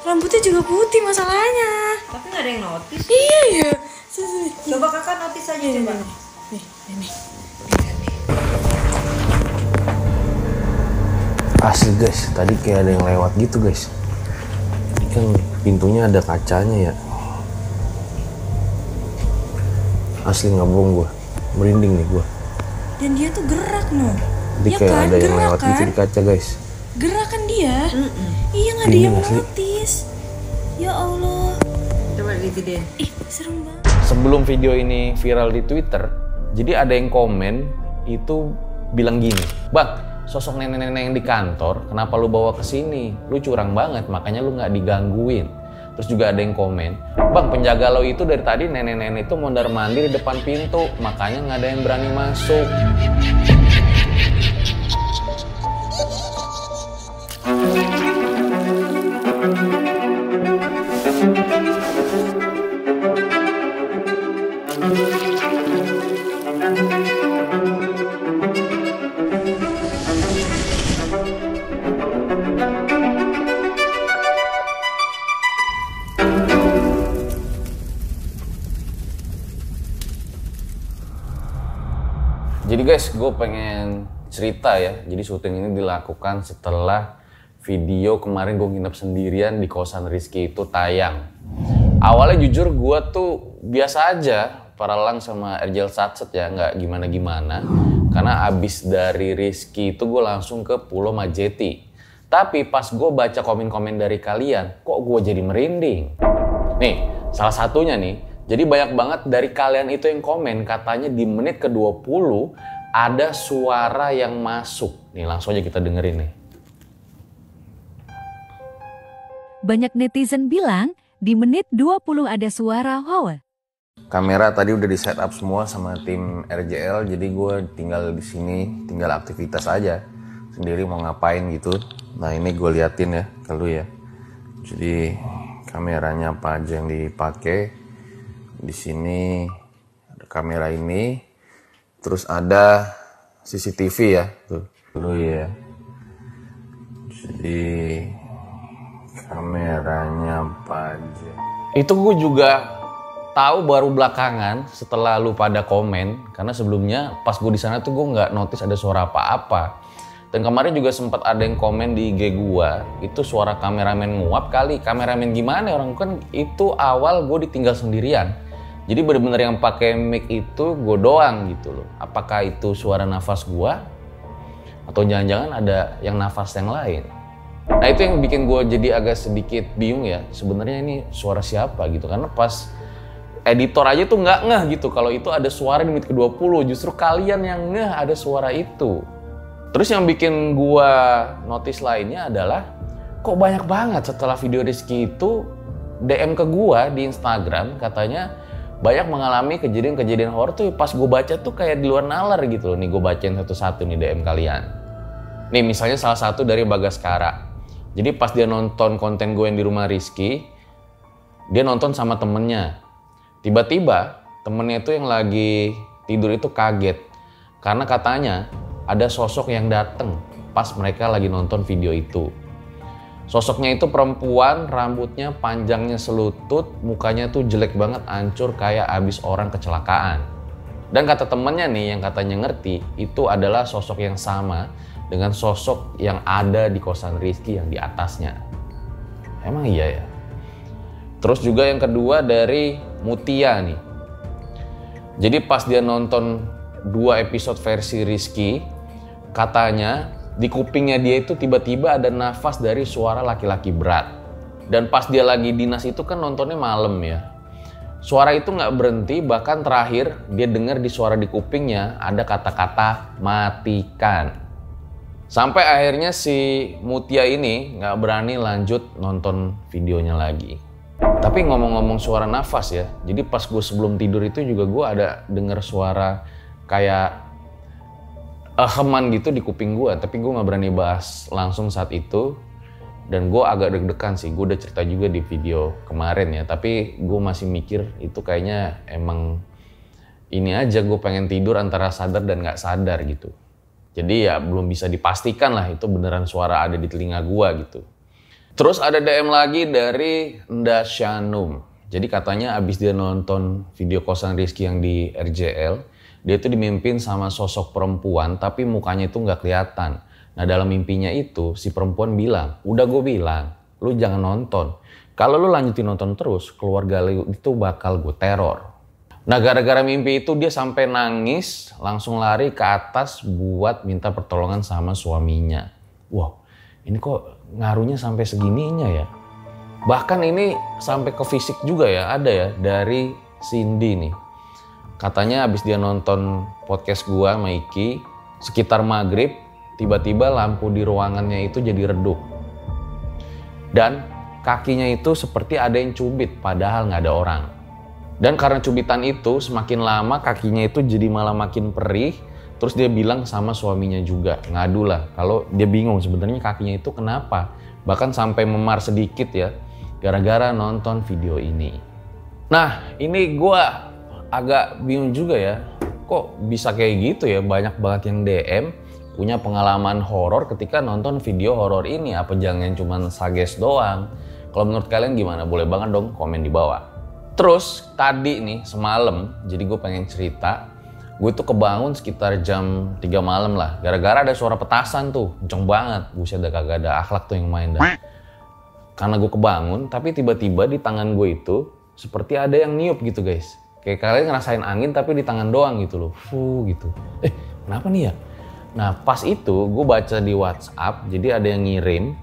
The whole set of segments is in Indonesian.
Rambutnya juga putih masalahnya. Tapi nggak ada yang notice. Iya ya. Coba kakak notice aja coba. Nih. Asli guys, tadi kayak ada yang lewat gitu guys. Ini kan pintunya ada kacanya ya. Asli nggak bohong gue, merinding nih gue. Dan dia tuh gerak Jadi ya kayak kan? ada yang Gerak lewat kan? gitu di kaca guys. Gerak kan dia? Iya nggak ada Ini yang asli. notice. Ya Allah. Coba deh. Ih serem banget. Sebelum video ini viral di Twitter, jadi ada yang komen itu bilang gini, "Bang, sosok nenek-nenek yang di kantor, kenapa lu bawa ke sini? Lu curang banget, makanya lu nggak digangguin." Terus juga ada yang komen, "Bang, penjaga lo itu dari tadi nenek-nenek itu mondar-mandir di depan pintu, makanya nggak ada yang berani masuk." Jadi guys, gue pengen cerita ya. Jadi syuting ini dilakukan setelah video kemarin gue nginep sendirian di kosan Rizky itu tayang. Awalnya jujur gue tuh biasa aja, paralang sama Erjel Satset ya, nggak gimana-gimana. Karena abis dari Rizky itu gue langsung ke Pulau Majeti. Tapi pas gue baca komen-komen dari kalian, kok gue jadi merinding. Nih, salah satunya nih. Jadi banyak banget dari kalian itu yang komen katanya di menit ke-20 ada suara yang masuk. Nih langsung aja kita dengerin nih. Banyak netizen bilang di menit 20 ada suara hoa. Kamera tadi udah di setup semua sama tim RJL, jadi gue tinggal di sini, tinggal aktivitas aja. Sendiri mau ngapain gitu. Nah ini gue liatin ya ke lu ya. Jadi kameranya apa aja yang dipakai. Di sini ada kamera ini, terus ada CCTV ya, tuh dulu ya. Jadi kameranya apa aja? Itu gue juga tahu baru belakangan setelah lu pada komen, karena sebelumnya pas gue di sana tuh gue nggak notice ada suara apa-apa. Dan kemarin juga sempat ada yang komen di IG gue, itu suara kameramen nguap kali. Kameramen gimana orang kan itu awal gue ditinggal sendirian. Jadi bener-bener yang pakai mic itu gue doang gitu loh. Apakah itu suara nafas gue? Atau jangan-jangan ada yang nafas yang lain? Nah itu yang bikin gue jadi agak sedikit bingung ya. Sebenarnya ini suara siapa gitu. Karena pas editor aja tuh nggak ngeh gitu. Kalau itu ada suara di menit ke-20. Justru kalian yang ngeh ada suara itu. Terus yang bikin gue notice lainnya adalah kok banyak banget setelah video Rizky itu DM ke gue di Instagram katanya banyak mengalami kejadian-kejadian horor tuh pas gue baca tuh kayak di luar nalar gitu loh. Nih gue bacain satu-satu nih DM kalian. Nih misalnya salah satu dari Bagaskara. Jadi pas dia nonton konten gue yang di rumah Rizky, dia nonton sama temennya. Tiba-tiba temennya itu yang lagi tidur itu kaget. Karena katanya ada sosok yang datang pas mereka lagi nonton video itu. Sosoknya itu perempuan, rambutnya panjangnya selutut, mukanya tuh jelek banget, hancur kayak abis orang kecelakaan. Dan kata temennya nih yang katanya ngerti, itu adalah sosok yang sama dengan sosok yang ada di kosan Rizky yang di atasnya. Emang iya ya? Terus juga yang kedua dari Mutia nih. Jadi pas dia nonton 2 episode versi Rizky, katanya di kupingnya dia itu tiba-tiba ada nafas dari suara laki-laki berat. Dan pas dia lagi dinas itu kan nontonnya malam ya. Suara itu nggak berhenti, bahkan terakhir dia dengar di suara di kupingnya ada kata-kata matikan. Sampai akhirnya si Mutia ini nggak berani lanjut nonton videonya lagi. Tapi ngomong-ngomong suara nafas ya, jadi pas gue sebelum tidur itu juga gue ada dengar suara kayak heman gitu di kuping gue, tapi gue nggak berani bahas langsung saat itu. Dan gue agak deg-degan sih, gue udah cerita juga di video kemarin ya, tapi gue masih mikir itu kayaknya emang ini aja, gue pengen tidur antara sadar dan nggak sadar gitu. Jadi ya belum bisa dipastikan lah itu beneran suara ada di telinga gue gitu. Terus ada DM lagi dari Ndasyanum. Jadi katanya abis dia nonton video kosan Rizky yang di RJL, dia tuh dimimpin sama sosok perempuan tapi mukanya itu nggak kelihatan. Nah dalam mimpinya itu si perempuan bilang, udah gue bilang, lu jangan nonton. Kalau lu lanjutin nonton terus, keluarga lu itu bakal gue teror. Nah gara-gara mimpi itu dia sampai nangis, langsung lari ke atas buat minta pertolongan sama suaminya. Wow, ini kok ngaruhnya sampai segininya ya. Bahkan ini sampai ke fisik juga ya, ada ya dari Cindy nih. Katanya abis dia nonton podcast gua sama Iki, sekitar maghrib, tiba-tiba lampu di ruangannya itu jadi redup. Dan kakinya itu seperti ada yang cubit, padahal nggak ada orang. Dan karena cubitan itu, semakin lama kakinya itu jadi malah makin perih. Terus dia bilang sama suaminya juga, ngadu lah. Kalau dia bingung sebenarnya kakinya itu kenapa. Bahkan sampai memar sedikit ya, gara-gara nonton video ini. Nah, ini gua agak bingung juga ya. Kok bisa kayak gitu ya, banyak banget yang DM punya pengalaman horor ketika nonton video horor ini. Apa jangan cuma sages doang? Kalau menurut kalian gimana? Boleh banget dong komen di bawah. Terus tadi nih semalam, jadi gue pengen cerita, gue tuh kebangun sekitar jam 3 malam lah. Gara-gara ada suara petasan tuh, kenceng banget. Buset dah kagak ada akhlak tuh yang main dah. Karena gue kebangun, tapi tiba-tiba di tangan gue itu seperti ada yang niup gitu guys. Kayak kalian ngerasain angin tapi di tangan doang gitu loh. Gitu. Kenapa nih ya? Nah pas itu gue baca di WhatsApp, jadi ada yang ngirim,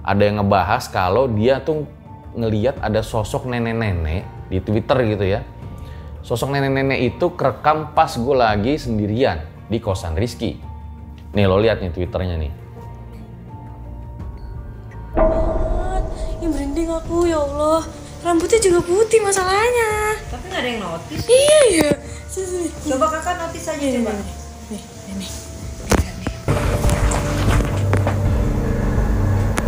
ada yang ngebahas kalau dia tuh ngeliat ada sosok nenek-nenek di Twitter gitu ya. Sosok nenek-nenek itu kerekam pas gue lagi sendirian di kosan Rizky. Nih lo lihat nih Twitternya nih. Yang merinding aku ya Allah. Rambutnya juga putih masalahnya. Tapi nggak ada yang notice. Iya ya. Sini. Coba kakak notice aja coba. Nih.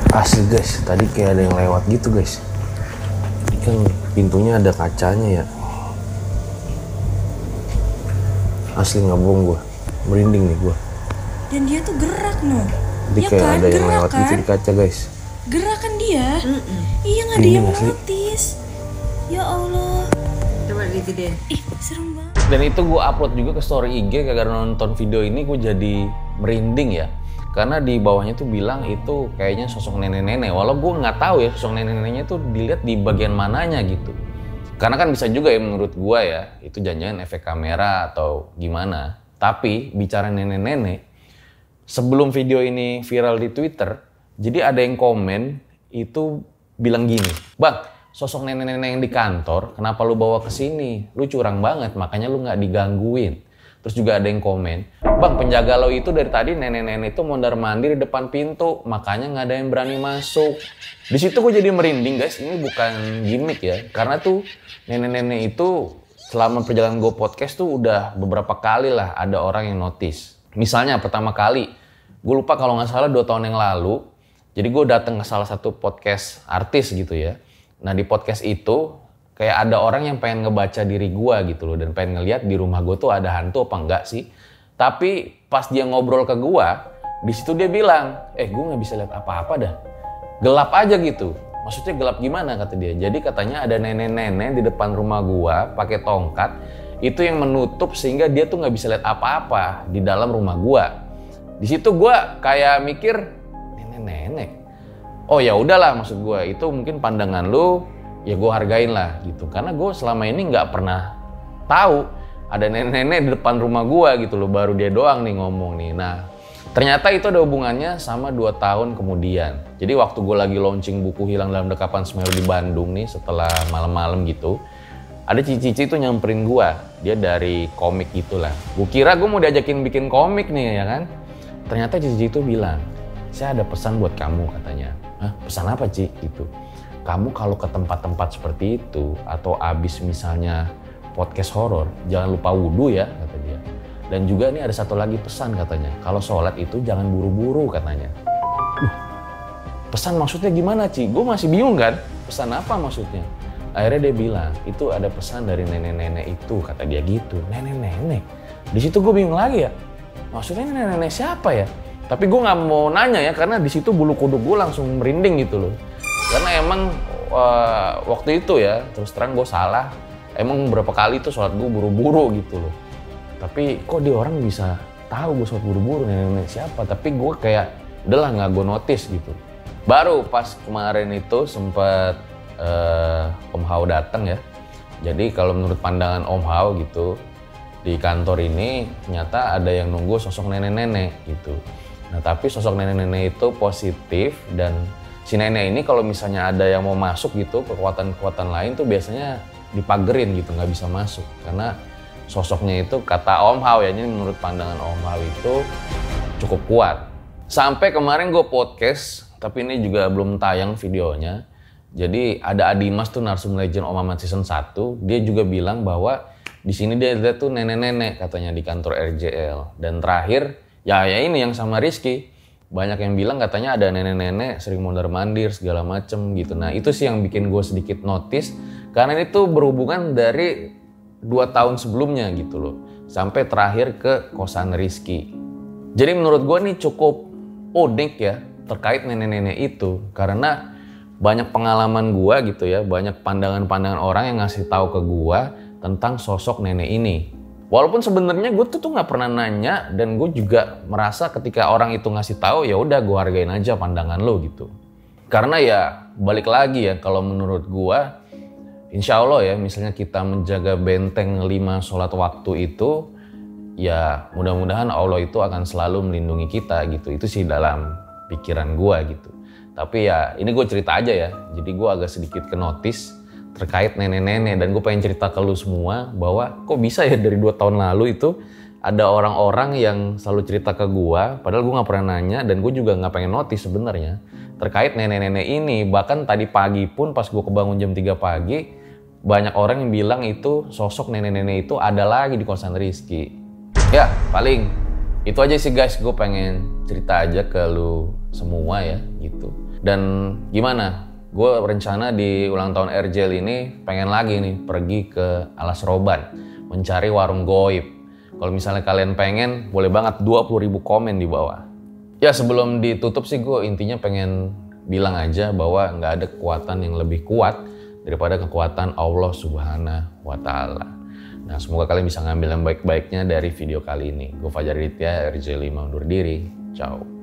Asli guys, tadi kayak ada yang lewat gitu guys. Ini kan pintunya ada kacanya ya. Asli nggak bohong gue, merinding nih gue. Dan dia tuh gerak no. Jadi Ya kayak kan? ada yang Gerak lewat kan? gitu di kaca guys. Gerak kan dia? Iya nggak ada Ini yang asli. notice. Ya Allah. Coba digedein. Ih serem banget. Dan itu gue upload juga ke story IG gara-gara nonton video ini gue jadi merinding ya. Karena di bawahnya tuh bilang itu kayaknya sosok nenek-nenek. Walau gue nggak tahu ya sosok nenek-neneknya tuh dilihat di bagian mananya gitu. Karena kan bisa juga ya menurut gue ya, itu jangan-jangan efek kamera atau gimana. Tapi bicara nenek-nenek, sebelum video ini viral di Twitter, jadi ada yang komen itu bilang gini, "Bang, sosok nenek-nenek yang di kantor, kenapa lu bawa ke sini? Lu curang banget, makanya lu nggak digangguin." Terus juga ada yang komen, "Bang, penjaga lo itu dari tadi nenek-nenek itu mondar-mandir di depan pintu, makanya nggak ada yang berani masuk." Di situ gue jadi merinding guys, ini bukan gimmick ya, karena tuh nenek-nenek itu selama perjalanan gue podcast tuh udah beberapa kali lah ada orang yang notice. Misalnya pertama kali, gue lupa kalau nggak salah 2 tahun yang lalu, jadi gue datang ke salah satu podcast artis gitu ya. Nah di podcast itu kayak ada orang yang pengen ngebaca diri gue gitu loh dan pengen ngeliat di rumah gue tuh ada hantu apa enggak sih. Tapi pas dia ngobrol ke gue, di situ dia bilang, gue nggak bisa lihat apa-apa dah, gelap aja gitu. Maksudnya gelap gimana kata dia. Jadi katanya ada nenek-nenek di depan rumah gue pakai tongkat itu yang menutup sehingga dia tuh nggak bisa lihat apa-apa di dalam rumah gue. Di situ gue kayak mikir nenek-nenek. Oh ya udahlah maksud gue itu mungkin pandangan lu. Ya gue hargain lah gitu, karena gue selama ini nggak pernah tahu ada nenek-nenek di depan rumah gue gitu loh, baru dia doang nih ngomong nih. Nah ternyata itu ada hubungannya sama 2 tahun kemudian. Jadi waktu gue lagi launching buku Hilang Dalam Dekapan Semeru di Bandung nih, setelah malam-malam gitu, ada cici-cici itu nyamperin gue, dia dari komik gitulah. Gue kira gue mau diajakin bikin komik nih ya kan, ternyata cici itu bilang, "Saya ada pesan buat kamu," katanya. "Hah, pesan apa Ci?" Gitu. "Kamu kalau ke tempat-tempat seperti itu atau abis misalnya podcast horor, jangan lupa wudhu ya," kata dia. "Dan juga nih ada satu lagi pesan," katanya, "kalau sholat itu jangan buru-buru," katanya. Pesan maksudnya gimana Ci? Gue masih bingung kan, pesan apa maksudnya? Akhirnya dia bilang, itu ada pesan dari nenek-nenek itu, kata dia gitu. Nenek-nenek? Di situ gue bingung lagi ya, maksudnya nenek-nenek siapa ya? Tapi gue nggak mau nanya ya, karena di situ bulu kuduk gue langsung merinding gitu loh. Karena emang waktu itu ya, terus terang gue salah. Emang beberapa kali tuh sholat gue buru-buru gitu loh. Tapi kok dia orang bisa tahu gue sholat buru-buru, nenek siapa. Tapi gue kayak, udahlah nggak gue notice gitu. Baru pas kemarin itu sempet Om Hao datang ya. Jadi kalau menurut pandangan Om Hao gitu, di kantor ini ternyata ada yang nunggu sosok nenek-nenek gitu. Nah tapi sosok nenek-nenek itu positif dan si nenek ini kalau misalnya ada yang mau masuk gitu, kekuatan-kekuatan lain tuh biasanya dipagerin gitu, nggak bisa masuk. Karena sosoknya itu kata Om Hao ya, ini menurut pandangan Om Hao itu cukup kuat. Sampai kemarin gue podcast, tapi ini juga belum tayang videonya. Jadi ada Adimas tuh narsum legend Om Mamat season 1, dia juga bilang bahwa di sini dia lihat tuh nenek-nenek katanya di kantor RJL. Dan terakhir ya ini yang sama Rizky, banyak yang bilang katanya ada nenek-nenek sering mondar-mandir segala macem gitu. Nah itu sih yang bikin gue sedikit notice, karena ini tuh berhubungan dari 2 tahun sebelumnya gitu loh, sampai terakhir ke kosan Rizky. Jadi menurut gue nih cukup unik ya terkait nenek-nenek itu, karena banyak pengalaman gua gitu ya, banyak pandangan-pandangan orang yang ngasih tahu ke gua tentang sosok nenek ini. Walaupun sebenarnya gue tuh nggak pernah nanya, dan gue juga merasa ketika orang itu ngasih tahu ya udah gue hargain aja pandangan lo gitu. Karena ya balik lagi ya, kalau menurut gua, insya Allah ya, misalnya kita menjaga benteng 5 sholat waktu itu, ya mudah-mudahan Allah itu akan selalu melindungi kita gitu. Itu sih dalam pikiran gua gitu. Tapi ya ini gue cerita aja ya, jadi gue agak sedikit ke notice terkait nenek-nenek, dan gue pengen cerita ke lu semua bahwa kok bisa ya dari 2 tahun lalu itu ada orang-orang yang selalu cerita ke gue, padahal gue gak pernah nanya, dan gue juga gak pengen notice sebenarnya terkait nenek-nenek ini. Bahkan tadi pagi pun pas gue kebangun jam 3 pagi, banyak orang yang bilang itu sosok nenek-nenek itu ada lagi di kosan Rizky. Ya paling itu aja sih guys, gue pengen cerita aja ke lu semua ya gitu. Dan gimana, gue rencana di ulang tahun RJL ini pengen lagi nih pergi ke Alas Roban, mencari warung goib. Kalau misalnya kalian pengen, boleh banget 20.000 komen di bawah. Ya sebelum ditutup sih gue intinya pengen bilang aja bahwa nggak ada kekuatan yang lebih kuat daripada kekuatan Allah Subhanahu wa Ta'ala. Nah semoga kalian bisa ngambil yang baik-baiknya dari video kali ini. Gue Fajar Ditya, RJ5 undur diri. Ciao.